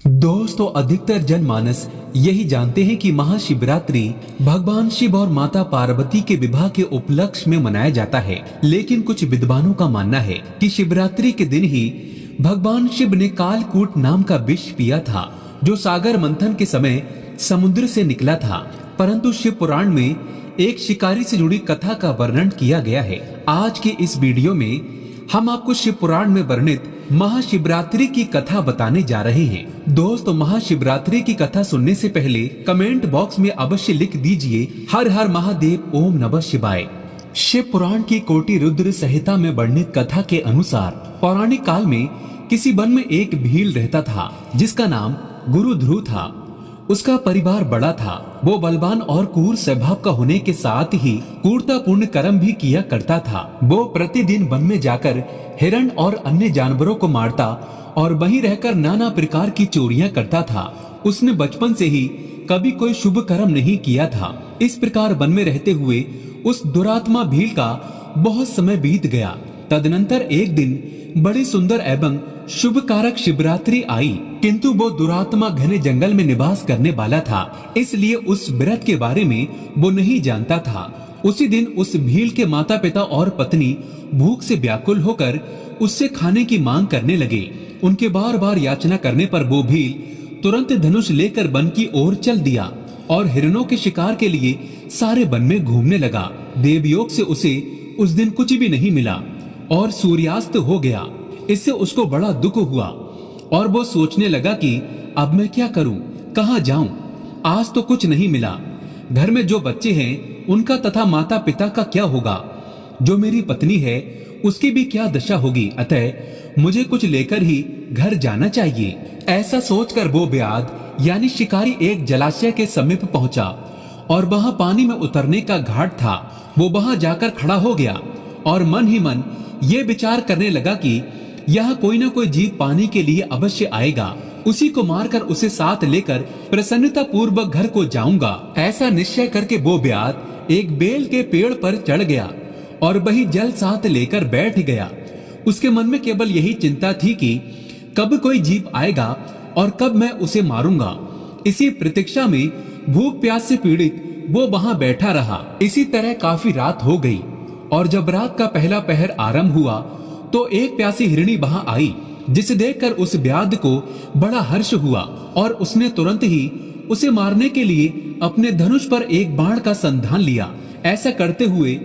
दोस्तों, अधिकतर जनमानस यही जानते हैं कि महाशिवरात्रि भगवान शिव और माता पार्वती के विवाह के उपलक्ष्य में मनाया जाता है। लेकिन कुछ विद्वानों का मानना है कि शिवरात्रि के दिन ही भगवान शिव ने कालकूट नाम का विष पिया था, जो सागर मंथन के समय समुद्र से निकला था। परंतु शिव पुराण में एक शिकारी से जुड़ी कथा का वर्णन किया गया है। आज के इस वीडियो में हम आपको शिव पुराण में वर्णित महाशिवरात्रि की कथा बताने जा रहे हैं। दोस्तों, महाशिवरात्रि की कथा सुनने से पहले कमेंट बॉक्स में अवश्य लिख दीजिए हर हर महादेव, ओम नमः शिवाय। शिव पुराण की कोटि रुद्र संहिता में वर्णित कथा के अनुसार पौराणिक काल में किसी वन में एक भील रहता था, जिसका नाम गुरु ध्रुव था। उसका परिवार बड़ा था। वो बलवान और क्रूर स्वभाव का होने के साथ ही क्रूरतापूर्ण कर्म भी किया करता था। वो प्रतिदिन वन में जाकर हिरण और अन्य जानवरों को मारता और वहीं रहकर नाना प्रकार की चोरियां करता था। उसने बचपन से ही कभी कोई शुभ कर्म नहीं किया था। इस प्रकार वन में रहते हुए उस दुरात्मा भील का बहुत समय बीत गया। तदनंतर एक दिन बड़ी सुंदर एवं शुभ कारक शिवरात्रि आई, किंतु वो दुरात्मा घने जंगल में निवास करने वाला था, इसलिए उस व्रत के बारे में वो नहीं जानता था। उसी दिन उस भील के माता पिता और पत्नी भूख से व्याकुल होकर उससे खाने की मांग करने लगे। उनके बार बार याचना करने पर वो भील तुरंत धनुष लेकर वन की ओर चल दिया और हिरणों के शिकार के लिए सारे वन में घूमने लगा। देवयोग से उसे उस दिन कुछ भी नहीं मिला और सूर्यास्त हो गया। इससे उसको बड़ा दुख हुआ और वो सोचने लगा कि अब मैं क्या करूं, कहां जाऊं। आज तो कुछ नहीं मिला। घर में जो बच्चे हैं उनका तथा माता पिता का क्या होगा। जो मेरी पत्नी है उसकी भी क्या दशा होगी। अतः मुझे कुछ लेकर ही घर जाना चाहिए। ऐसा सोचकर वो ब्याद यानी शिकारी एक जलाशय के समीप पहुंचा और वहां पानी में उतरने का घाट था। वो वहां जाकर खड़ा हो गया और मन ही मन ये विचार करने लगा कि यहाँ कोई न कोई जीव पानी के लिए अवश्य आएगा। उसी को मारकर उसे साथ लेकर प्रसन्नता पूर्वक घर को जाऊंगा। ऐसा निश्चय करके वो ब्याद एक बेल के पेड़ पर चढ़ गया और वही जल साथ लेकर बैठ गया। उसके मन में केवल यही चिंता थी कि कब कोई जीव आएगा और कब मैं उसे मारूंगा। इसी प्रतीक्षा में भूख प्यास से पीड़ित वो वहां बैठा रहा। इसी तरह काफी रात हो गई और जब रात का पहला पहर आरंभ हुआ तो एक प्यासी हिरणी वहां आई, जिसे देखकर उस ब्याद को बड़ा हर्ष हुआ और उसने तुरंत ही उसे मारने के लिए अपने धनुष पर एक बाण का संधान लिया। ऐसा करते हुए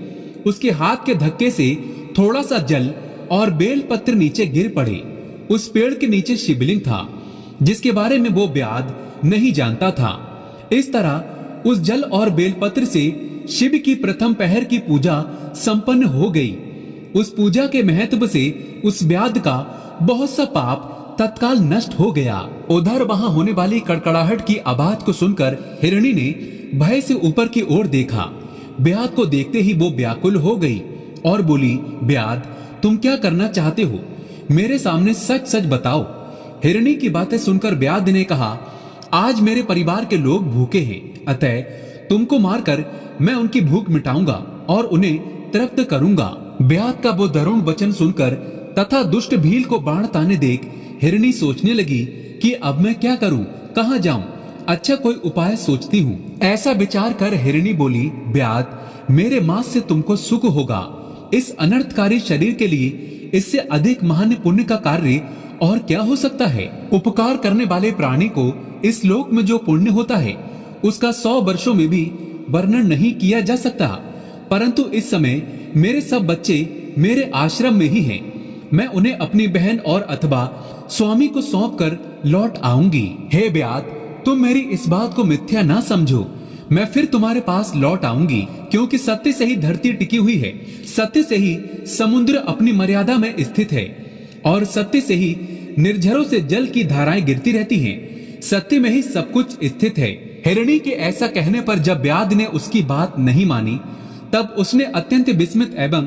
उसके हाथ के धक्के से थोड़ा सा जल और बेल पत्र नीचे गिर पड़े। उस पेड़ के नीचे शिवलिंग था, जिसके बारे में वो ब्याद नहीं जानता था। इस तरह उस जल और बेलपत्र से शिव की प्रथम पहर की पूजा संपन्न हो गई। उस पूजा के महत्व से उस ब्याद का बहुत सा पाप तत्काल नष्ट हो गया। उधर वहां होने वाली कड़कड़ाहट की आवाज को सुनकर हिरणी ने भय से ऊपर की ओर देखा। ब्याद को देखते ही वो व्याकुल हो गई और बोली, ब्याद, तुम क्या करना चाहते हो? मेरे सामने सच सच बताओ। हिरणी की बातें सुनकर ब्याद ने कहा, आज मेरे परिवार के लोग भूखे हैं, अतः तुमको मारकर मैं उनकी भूख मिटाऊंगा और उन्हें तृप्त करूंगा। ब्याद का वो दारुण वचन सुनकर तथा दुष्ट भील को बाण ताने देख हिरणी सोचने लगी कि अब मैं क्या करूं, कहां जाऊं। अच्छा कोई उपाय सोचती हूं। ऐसा विचार कर हिरणी बोली, ब्याद, मेरे मांस से तुमको सुख होगा। इस अनर्थकारी शरीर के लिए इससे अधिक महान पुण्य का कार्य और क्या हो सकता है। उपकार करने वाले प्राणी को इस लोक में जो पुण्य होता है उसका 100 वर्षों में भी वर्णन नहीं किया जा सकता। परंतु इस समय मेरे सब बच्चे मेरे आश्रम में ही हैं। मैं उन्हें अपनी बहन और अथवा स्वामी को सौंपकर लौट आऊंगी। हे ब्याद, तुम मेरी इस बात को मिथ्या ना समझो। मैं फिर तुम्हारे पास लौट आऊंगी, क्योंकि सत्य से ही धरती टिकी हुई है, सत्य से ही समुद्र अपनी मर्यादा में स्थित है और सत्य से ही निर्झरों से जल की धाराएं गिरती रहती हैं। सत्य में ही सब कुछ स्थित है। हिरणी के ऐसा कहने पर जब ब्याद ने उसकी बात नहीं मानी, तब उसने अत्यंत विस्मित एवं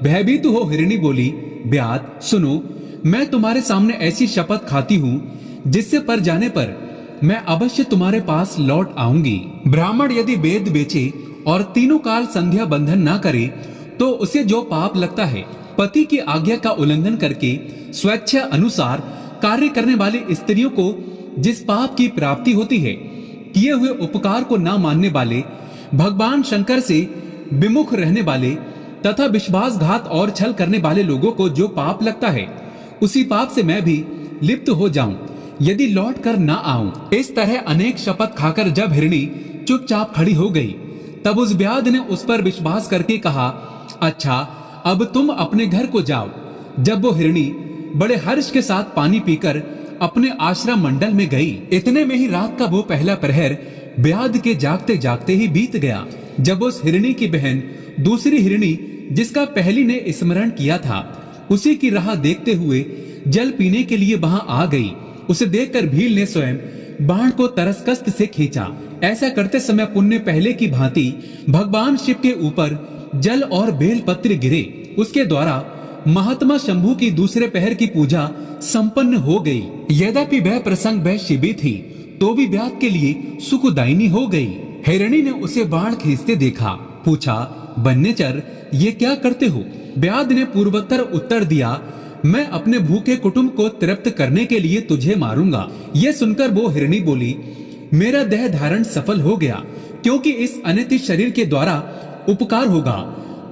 भयभीत हो हिरणी बोली, ब्याद सुनो, मैं तुम्हारे सामने ऐसी शपथ खाती हूँ जिससे पर जाने पर मैं अवश्य तुम्हारे पास लौट आऊंगी। ब्राह्मण यदि वेद बेचे और तीनों काल संध्या बंधन ना करे तो उसे जो पाप लगता है, पति की आज्ञा का उल्लंघन करके स्वेच्छा अनुसार कार्य करने वाली स्त्रियों को जिस पाप की प्राप्ति होती है, किए हुए उपकार को ना मानने वाले, भगवान शंकर से विमुख रहने वाले तथा विश्वासघात और छल करने वाले लोगों को जो पाप लगता है, उसी पाप से मैं भी लिप्त हो जाऊं यदि लौट कर ना आऊं। इस तरह अनेक शपथ खाकर जब हिरणी चुपचाप खड़ी हो गई, तब उस व्याध ने उस पर विश्वास करके कहा, अच्छा अब तुम अपने घर को जाओ। जब वो हिरणी बड़े हर्ष के साथ पानी पीकर अपने आश्रम मंडल में गई, इतने में ही रात का वो पहला प्रहर व्याध के जागते जागते ही बीत गया। जब उस हिरणी की बहन दूसरी हिरणी, जिसका पहली ने स्मरण किया था, उसी की राह देखते हुए जल पीने के लिए वहां आ गई, उसे देखकर भील ने स्वयं बाण को तरसकस्त से खींचा। ऐसा करते समय पुण्य पहले की भांति भगवान शिव के ऊपर जल और बेलपत्र गिरे। उसके द्वारा महात्मा शंभू की दूसरे पहर की पूजा संपन्न हो गई। यद्यपि वह प्रसंग वह शिवी थी, तो भी व्याध के लिए सुखदायिनी हो गई। हिरणी ने उसे बाण खींचते देखा, पूछा, वन्यचर ये क्या करते हो? व्याध ने पूर्वोत्तर उत्तर दिया, मैं अपने भूखे कुटुंब को तृप्त करने के लिए तुझे मारूंगा। यह सुनकर वो हिरणी बोली, मेरा देह धारण सफल हो गया, क्योंकि इस अनित्य शरीर के द्वारा उपकार होगा,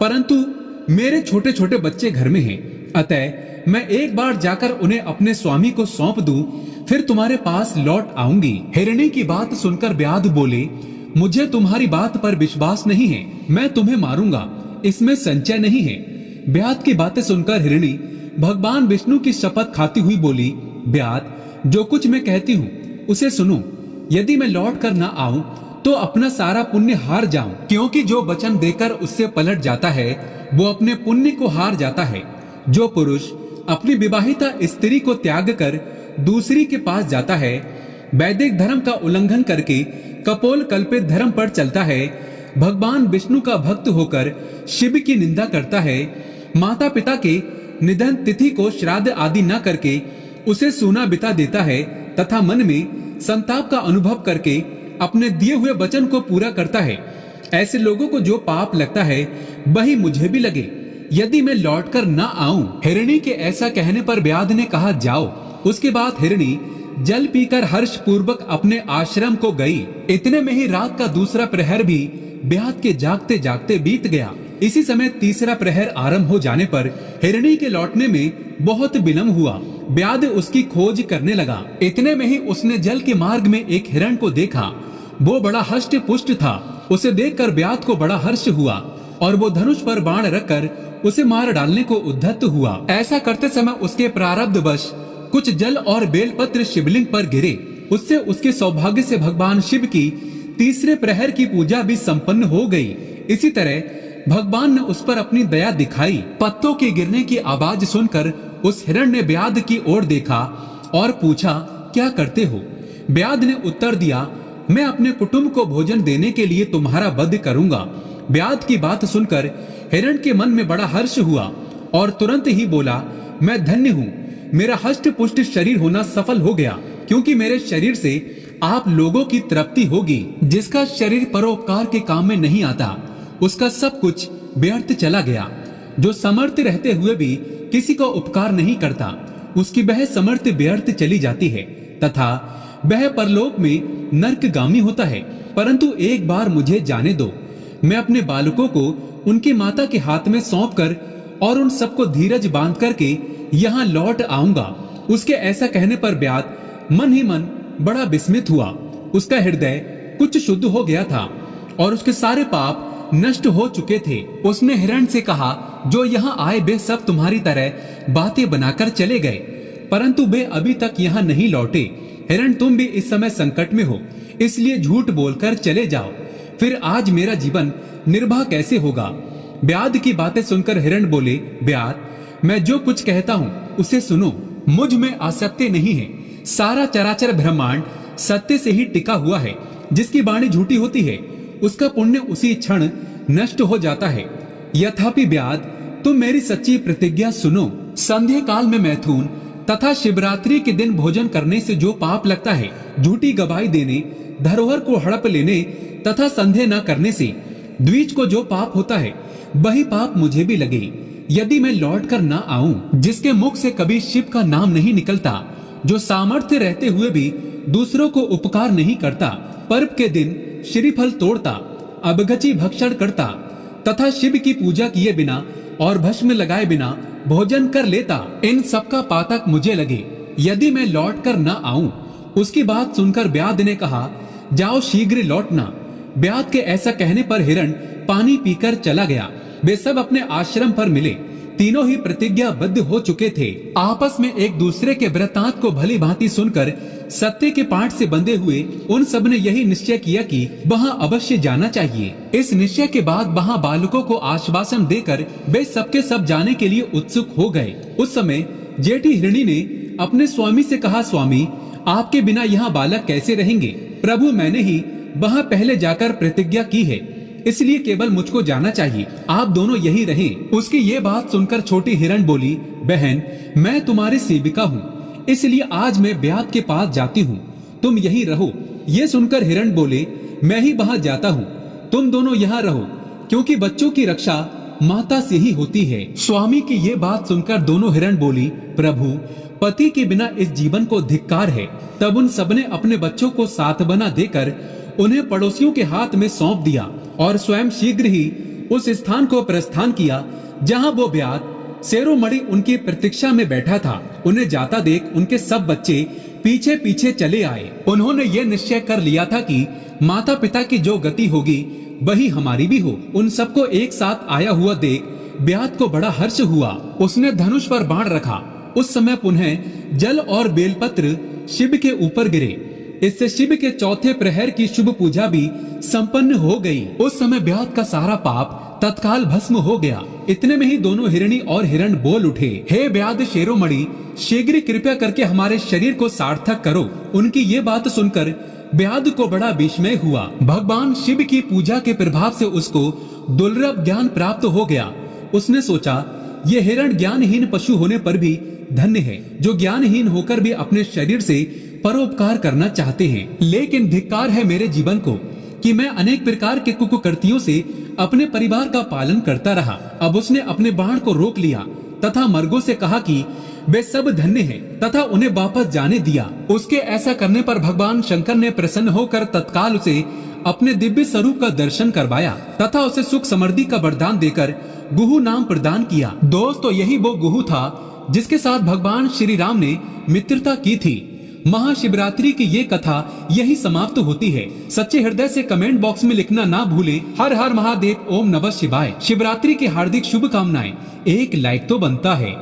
परंतु मेरे छोटे छोटे बच्चे घर में हैं, अतः मैं एक बार जाकर उन्हें अपने स्वामी को सौंप दूं, फिर तुम्हारे पास लौट आऊंगी। हिरणी की बात सुनकर व्याध बोले, मुझे तुम्हारी बात पर विश्वास नहीं है, मैं तुम्हें मारूंगा, इसमें संचय नहीं है। व्याध की बातें सुनकर हिरणी भगवान विष्णु की शपथ खाती हुई बोली, व्याध जो कुछ मैं कहती हूँ उसे सुनो। यदि मैं लौट कर न आऊं तो अपना सारा पुण्य हार जाऊं, क्योंकि जो वचन देकर उससे पलट जाता है वो अपने पुण्य को हार जाता है। जो पुरुष अपनी विवाहिता स्त्री को त्याग कर दूसरी के पास जाता है, वैदिक धर्म का उल्लंघन करके कपोल कल्पित धर्म पर चलता है, भगवान विष्णु का भक्त होकर शिव की निंदा करता है, माता पिता के निधन तिथि को श्राद्ध आदि न करके उसे सूना बिता देता है तथा मन में संताप का अनुभव करके अपने दिए हुए वचन को पूरा करता है, ऐसे लोगों को जो पाप लगता है वही मुझे भी लगे, यदि मैं लौटकर न आऊं। हिरणी के ऐसा कहने पर व्याध ने कहा, जाओ। उसके बाद हिरणी जल पीकर हर्ष पूर्वक अपने आश्रम को गई। इतने में ही रात का दूसरा प्रहर भी व्याध के जागते जागते बीत गया। इसी समय तीसरा प्रहर आरंभ हो जाने पर हिरणी के लौटने में बहुत विलंब हुआ। व्याध उसकी खोज करने लगा। इतने में ही उसने जल के मार्ग में एक हिरण को देखा। वो बड़ा हष्ट पुष्ट था। उसे देखकर व्याध को बड़ा हर्ष हुआ और वो धनुष पर बाण रखकर उसे मार डालने को उद्यत हुआ। ऐसा करते समय उसके प्रारब्धवश कुछ जल और बेलपत्र शिवलिंग पर गिरे। उससे उसके सौभाग्य से भगवान शिव की तीसरे प्रहर की पूजा भी संपन्न हो गई। इसी तरह भगवान ने उस पर अपनी दया दिखाई। पत्तों के गिरने की आवाज सुनकर उस हिरण ने व्याध की ओर देखा और पूछा, क्या करते हो? व्याध ने उत्तर दिया, मैं अपने कुटुंब को भोजन देने के लिए तुम्हारा वध करूंगा। व्याध की बात सुनकर हिरण के मन में बड़ा हर्ष हुआ और तुरंत ही बोला, मैं धन्य हूँ, मेरा हष्ट पुष्ट शरीर होना सफल हो गया, क्योंकि मेरे शरीर से आप लोगों की तृप्ति होगी। जिसका शरीर परोपकार के काम में नहीं आता, उसका सब कुछ व्यर्थ चला गया। जो समर्थ रहते हुए भी किसी का उपकार नहीं करता, उसकी वह समर्थ व्यर्थ चली जाती है तथा वह परलोक में नरकगामी होता है। परंतु एक बार मुझे जाने दो, मैं अपने बालकों को उनकी माता के हाथ में सौंपकर और उन सबको धीरज बांध करके यहाँ लौट आऊंगा। उसके ऐसा कहने पर व्याध मन ही मन बड़ा विस्मित हुआ। उसका हृदय कुछ शुद्ध हो गया था और उसके सारे पाप नष्ट हो चुके थे। उसने हिरण से कहा, जो यहाँ आए वे सब तुम्हारी तरह बातें बनाकर चले गए, परंतु वे अभी तक यहाँ नहीं लौटे। हिरण, तुम भी इस समय संकट में हो, इसलिए झूठ बोलकर चले जाओ, फिर आज मेरा जीवन निर्वाह कैसे होगा? व्याध की बातें सुनकर हिरण बोले, व्याध, मैं जो कुछ कहता हूँ उसे सुनो। मुझ में आसक्ति नहीं है। सारा चराचर ब्रह्मांड सत्य से ही टिका हुआ है। जिसकी वाणी झूठी होती है, उसका पुण्य उसी क्षण नष्ट हो जाता है। यथापि व्याध, तुम मेरी सच्ची प्रतिज्ञा सुनो। संध्या काल में मैथुन तथा शिवरात्रि के दिन भोजन करने से जो पाप लगता है, झूठी गवाही देने, धरोहर को हड़प लेने तथा संध्या न करने से द्विज को जो पाप होता है, वही पाप मुझे भी लगे, यदि मैं लौट कर न आऊं। जिसके मुख से कभी शिव का नाम नहीं निकलता, जो सामर्थ्य रहते हुए भी दूसरों को उपकार नहीं करता, पर्व के दिन श्रीफल तोड़ता, अबगची भक्षण करता तथा शिव की पूजा किए बिना और भस्म लगाए बिना भोजन कर लेता, इन सबका पातक मुझे लगे। यदि मैं लौट कर न आऊं। उसकी बात सुनकर ब्याध ने कहा, जाओ शीघ्र लौटना। ब्याध के ऐसा कहने पर हिरण पानी पीकर चला गया। वे सब अपने आश्रम पर मिले। तीनों ही प्रतिज्ञाबद्ध हो चुके थे। आपस में एक दूसरे के वृत्तांत को भली भांति सुनकर सत्य के पाठ से बंधे हुए उन सब ने यही निश्चय किया कि वहां अवश्य जाना चाहिए। इस निश्चय के बाद वहां बालकों को आश्वासन देकर वे सबके सब जाने के लिए उत्सुक हो गए। उस समय जेठी हिरणी ने अपने स्वामी से कहा, स्वामी, आपके बिना यहाँ बालक कैसे रहेंगे? प्रभु, मैंने ही वहाँ पहले जाकर प्रतिज्ञा की है, इसलिए केवल मुझको जाना चाहिए। आप दोनों यही रहें। उसकी ये बात सुनकर छोटी हिरण बोली, बहन, मैं तुम्हारी सेविका हूँ, इसलिए आज मैं ब्याध के पास जाती हूँ, तुम यहीं रहो। ये सुनकर हिरण बोले, मैं ही वहाँ जाता हूँ, तुम दोनों यहाँ रहो, क्योंकि बच्चों की रक्षा माता से ही होती है। स्वामी की ये बात सुनकर दोनों हिरण बोली, प्रभु, पति के बिना इस जीवन को धिक्कार है। तब उन सबने अपने बच्चों को सांत्वना देकर उन्हें पड़ोसियों के हाथ में सौंप दिया और स्वयं शीघ्र ही उस स्थान को प्रस्थान किया जहां वो ब्याध शेरोमणि उनकी प्रतीक्षा में बैठा था। उन्हें जाता देख उनके सब बच्चे पीछे पीछे चले आए। उन्होंने ये निश्चय कर लिया था कि माता पिता की जो गति होगी वही हमारी भी हो। उन सबको एक साथ आया हुआ देख ब्याध को बड़ा हर्ष हुआ। उसने धनुष पर बाण रखा। उस समय पुनः जल और बेलपत्र शिव के ऊपर गिरे। इससे शिव के चौथे प्रहर की शुभ पूजा भी संपन्न हो गई। उस समय ब्याध का सारा पाप तत्काल भस्म हो गया। इतने में ही दोनों हिरणी और हिरण बोल उठे, हे ब्याध शिरोमणि, शीघ्र कृपया करके हमारे शरीर को सार्थक करो। उनकी ये बात सुनकर ब्याध को बड़ा विस्मय हुआ। भगवान शिव की पूजा के प्रभाव से उसको दुर्लभ ज्ञान प्राप्त हो गया। उसने सोचा, ये हिरण ज्ञानहीन पशु होने पर भी धन्य है, जो ज्ञानहीन होकर भी अपने शरीर से परोपकार करना चाहते हैं। लेकिन धिक्कार है मेरे जीवन को कि मैं अनेक प्रकार के कुकृतियों से अपने परिवार का पालन करता रहा। अब उसने अपने बाण को रोक लिया तथा मर्गों से कहा कि वे सब धन्य हैं तथा उन्हें वापस जाने दिया। उसके ऐसा करने पर भगवान शंकर ने प्रसन्न होकर तत्काल उसे अपने दिव्य स्वरूप का दर्शन करवाया तथा उसे सुख समृद्धि का वरदान देकर गुहु नाम प्रदान किया। दोस्तों, यही वो गुहु था जिसके साथ भगवान श्री राम ने मित्रता की थी। महाशिवरात्रि की ये कथा यही समाप्त होती है। सच्चे हृदय से कमेंट बॉक्स में लिखना ना भूले, हर हर महादेव, ओम नमः शिवाय। शिवरात्रि की हार्दिक शुभकामनाएं। एक लाइक तो बनता है।